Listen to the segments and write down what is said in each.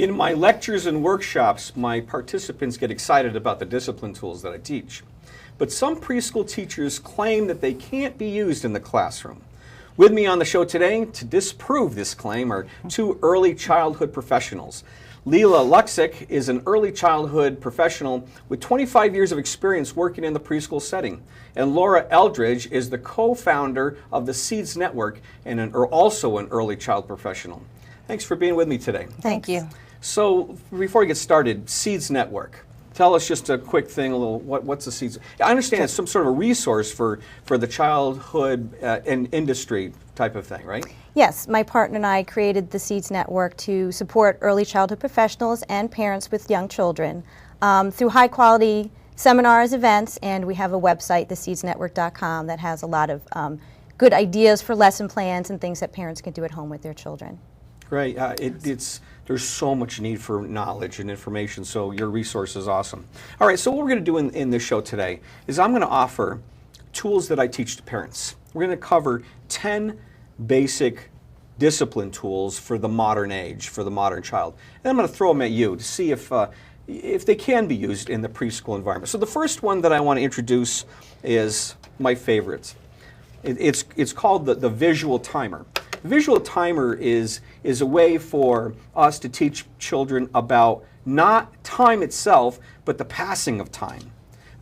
In my lectures and workshops, my participants get excited about the discipline tools that I teach. But some preschool teachers claim that they can't be used in the classroom. With me on the show today to disprove this claim are two early childhood professionals. LeiLa Luksic is an early childhood professional with 25 years of experience working in the preschool setting. And Eldredge is the co-founder of the Seeds Network and also an early child professional. Thanks for being with me today. Thank you. So before we get started, Seeds Network. Tell us just a quick thing, what's the Seeds? I understand it's some sort of a resource for the childhood and industry type of thing, right? Yes, my partner and I created the Seeds Network to support early childhood professionals and parents with young children through high quality seminars, events, and we have a website, theseedsnetwork.com, that has a lot of good ideas for lesson plans and things that parents can do at home with their children. Great. There's so much need for knowledge and information, so your resource is awesome. All right, so what we're going to do in this show today is I'm going to offer tools that I teach to parents. We're going to cover 10 basic discipline tools for the modern age, for the modern child. And I'm going to throw them at you to see if they can be used in the preschool environment. So the first one that I want to introduce is my favorite. It's called the visual timer. Visual timer is a way for us to teach children about not time itself, but the passing of time.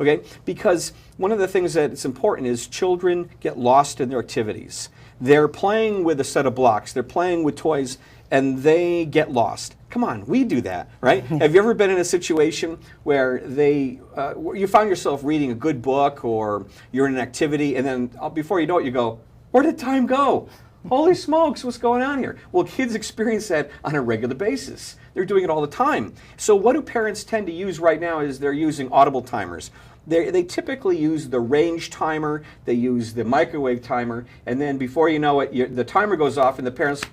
Okay? Because one of the things that's important is children get lost in their activities. They're playing with a set of blocks, they're playing with toys, and they get lost. Come on, we do that, right? Have you ever been in a situation where you found yourself reading a good book or you're in an activity, and then before you know it, you go, where did time go? Holy smokes, what's going on here? Well, kids experience that on a regular basis. They're doing it all the time. So what do parents tend to use right now is they're using audible timers. They typically use the range timer, they use the microwave timer, and then before you know it, the timer goes off and the parents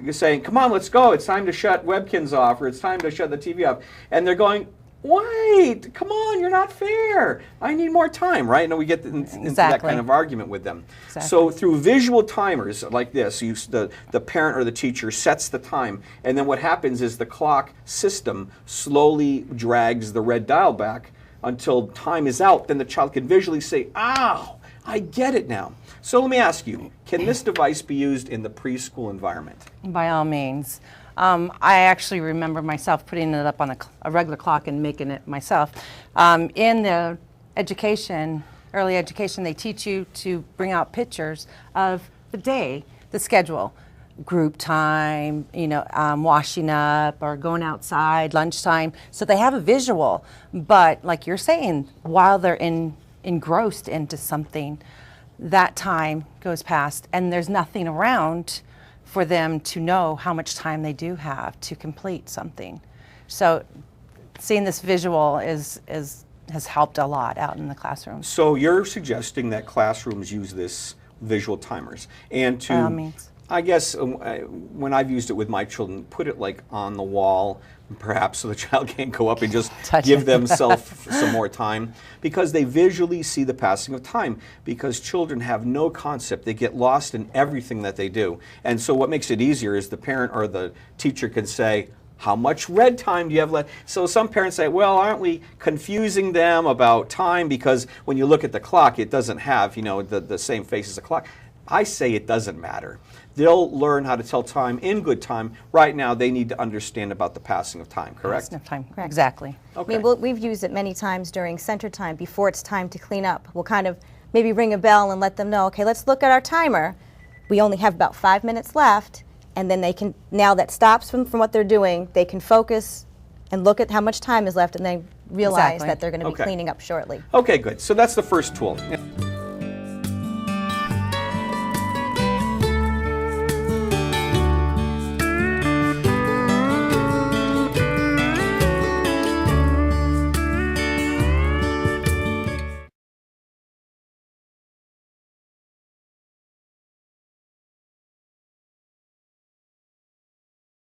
are saying, come on, let's go, it's time to shut Webkins off, or it's time to shut the TV off. And they're going, wait, come on, you're not fair. I need more time, right? And we get into that kind of argument with them. Exactly. So through visual timers like this, the parent or the teacher sets the time, and then what happens is the clock system slowly drags the red dial back until time is out. Then the child can visually say, ow, I get it now. So let me ask you, can this device be used in the preschool environment? By all means. I actually remember myself putting it up on a regular clock and making it myself. In the early education, they teach you to bring out pictures of the day, the schedule, group time, washing up or going outside, lunchtime. So they have a visual, but like you're saying, while they're engrossed into something, that time goes past and there's nothing around for them to know how much time they do have to complete something. So seeing this visual has helped a lot out in the classroom. So you're suggesting that classrooms use this visual timers, and By all means. I guess when I've used it with my children, put it like on the wall, perhaps so the child can't go up and just give themselves some more time, because they visually see the passing of time, because children have no concept. They get lost in everything that they do. And so what makes it easier is the parent or the teacher can say, how much red time do you have left? So some parents say, well, aren't we confusing them about time, because when you look at the clock, it doesn't have the same face as the clock. I say it doesn't matter. They'll learn how to tell time in good time. Right now, they need to understand about the passing of time, correct? Passing of time, Correct. Exactly. Okay. I mean, we've used it many times during center time before it's time to clean up. We'll kind of maybe ring a bell and let them know, okay, let's look at our timer. We only have about 5 minutes left, and then they can, now that stops from what they're doing, they can focus and look at how much time is left, and they realize Exactly. that they're going to be Okay. cleaning up shortly. Okay, good. So that's the first tool.